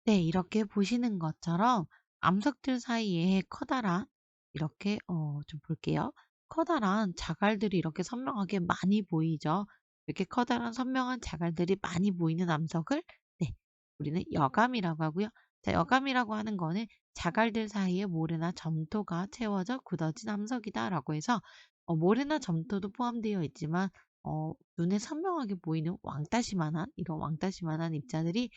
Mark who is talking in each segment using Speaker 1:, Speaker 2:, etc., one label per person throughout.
Speaker 1: 네, 이렇게 보시는 것처럼 암석들 사이에 커다란 이렇게 좀 볼게요. 커다란 자갈들이 이렇게 선명하게 많이 보이죠. 이렇게 커다란 선명한 자갈들이 많이 보이는 암석을 네, 우리는 여감이라고 하고요. 자, 여감이라고 하는 거는 자갈들 사이에 모래나 점토가 채워져 굳어진 암석이다라고 해서 모래나 점토도 포함되어 있지만 눈에 선명하게 보이는 왕따시만한 이런 왕따시만한 입자들이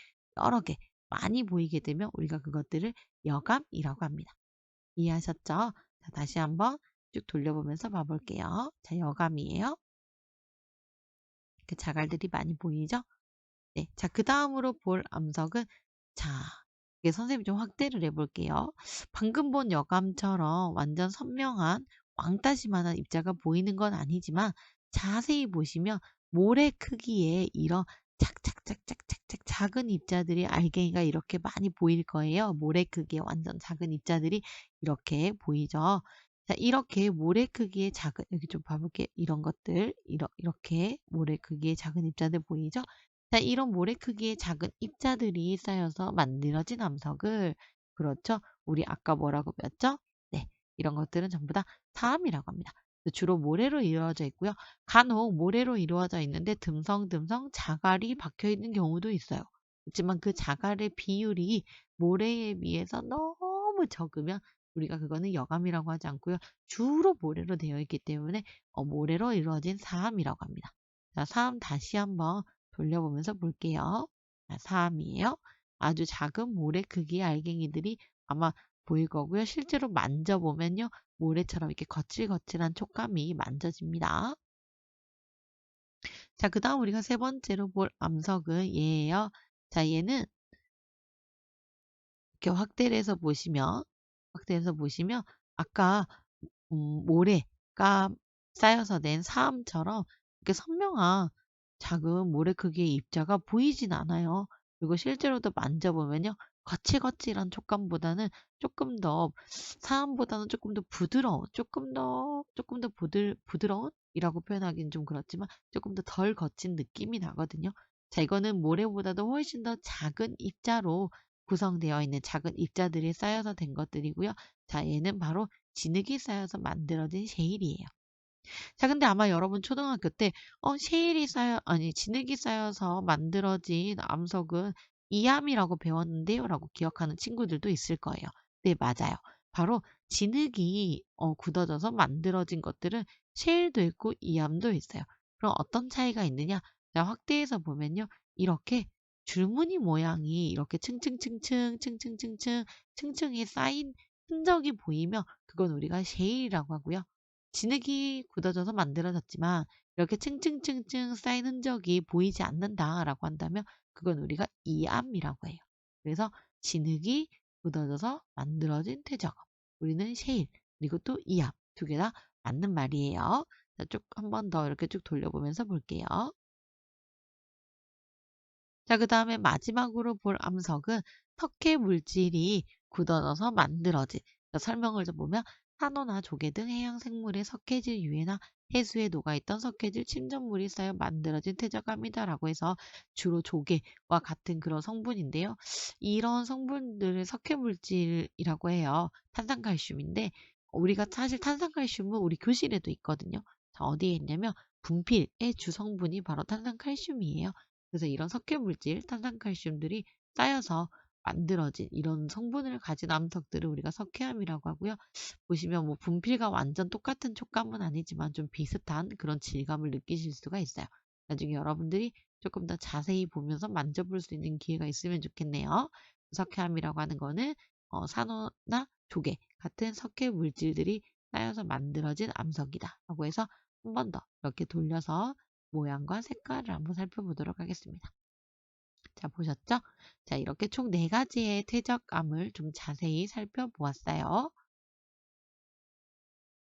Speaker 1: 여러 개 많이 보이게 되면 우리가 그것들을 여감이라고 합니다. 이해하셨죠? 자, 다시 한번 쭉 돌려보면서 봐볼게요. 자, 여감이에요. 그 자갈들이 많이 보이죠? 네. 자, 그 다음으로 볼 암석은, 자, 이게 선생님이 좀 확대를 해볼게요. 방금 본 여감처럼 완전 선명한 왕따시만한 입자가 보이는 건 아니지만 자세히 보시면 모래 크기의 이런 착착착착착착 작은 입자들이 알갱이가 이렇게 많이 보일 거예요. 모래 크기의 완전 작은 입자들이 이렇게 보이죠. 자, 이렇게 모래 크기의 작은, 여기 좀 봐볼게요. 이런 것들, 이렇게 모래 크기의 작은 입자들 보이죠? 자, 이런 모래 크기의 작은 입자들이 쌓여서 만들어진 암석을, 그렇죠? 우리 아까 뭐라고 배웠죠? 네, 이런 것들은 전부 다 사암이라고 합니다. 주로 모래로 이루어져 있고요. 간혹 모래로 이루어져 있는데 듬성듬성 자갈이 박혀 있는 경우도 있어요. 그렇지만 그 자갈의 비율이 모래에 비해서 너무 적으면 우리가 그거는 여감이라고 하지 않고요. 주로 모래로 되어 있기 때문에 모래로 이루어진 사암이라고 합니다. 자, 사암 다시 한번 돌려보면서 볼게요. 자, 사암이에요. 아주 작은 모래 크기의 알갱이들이 아마 보일 거고요. 실제로 만져보면요. 모래처럼 이렇게 거칠거칠한 촉감이 만져집니다. 자, 그 다음 우리가 세 번째로 볼 암석은 얘예요. 자, 얘는 이렇게 확대해서 보시면 아까 모래가 쌓여서 낸 사암처럼 이렇게 선명한 작은 모래 크기의 입자가 보이진 않아요. 그리고 실제로도 만져보면요. 거칠거칠한 촉감보다는 조금 더, 사암보다는 조금 더 부드러운, 조금 더 부드러운? 이라고 표현하기는 좀 그렇지만 조금 더 덜 거친 느낌이 나거든요. 자, 이거는 모래보다도 훨씬 더 작은 입자로 구성되어 있는 작은 입자들이 쌓여서 된 것들이고요. 자, 얘는 바로 진흙이 쌓여서 만들어진 셰일이에요. 자, 근데 아마 여러분 초등학교 때, 진흙이 쌓여서 만들어진 암석은 이암이라고 배웠는데요. 라고 기억하는 친구들도 있을 거예요. 네, 맞아요. 바로 진흙이 굳어져서 만들어진 것들은 셰일도 있고 이암도 있어요. 그럼 어떤 차이가 있느냐? 자, 확대해서 보면요. 이렇게 줄무늬 모양이 이렇게 층층이 쌓인 흔적이 보이면 그건 우리가 셰일이라고 하고요. 진흙이 굳어져서 만들어졌지만 이렇게 층층층층 쌓인 흔적이 보이지 않는다라고 한다면 그건 우리가 이암이라고 해요. 그래서 진흙이 굳어져서 만들어진 퇴적암. 우리는 셰일, 그리고 또 이암. 두 개 다 맞는 말이에요. 자, 쭉 한 번 더 이렇게 쭉 돌려보면서 볼게요. 자, 그 다음에 마지막으로 볼 암석은 석회 물질이 굳어져서 만들어진, 설명을 좀 보면 산호나 조개 등 해양 생물의 석회질 유해나 해수에 녹아있던 석회질 침전물이 쌓여 만들어진 퇴적암이다라고 해서 주로 조개와 같은 그런 성분인데요. 이런 성분들을 석회물질이라고 해요. 탄산칼슘인데 우리가 사실 탄산칼슘은 우리 교실에도 있거든요. 자, 어디에 있냐면 분필의 주성분이 바로 탄산칼슘이에요. 그래서 이런 석회물질, 탄산칼슘들이 쌓여서 만들어진 이런 성분을 가진 암석들을 우리가 석회암이라고 하고요. 보시면 뭐 분필과 완전 똑같은 촉감은 아니지만 좀 비슷한 그런 질감을 느끼실 수가 있어요. 나중에 여러분들이 조금 더 자세히 보면서 만져볼 수 있는 기회가 있으면 좋겠네요. 석회암이라고 하는 거는 산호나 조개 같은 석회 물질들이 쌓여서 만들어진 암석이다 라고 해서 한 번 더 이렇게 돌려서 모양과 색깔을 한번 살펴보도록 하겠습니다. 자, 보셨죠? 자, 이렇게 총 4가지의 퇴적암을 좀 자세히 살펴보았어요.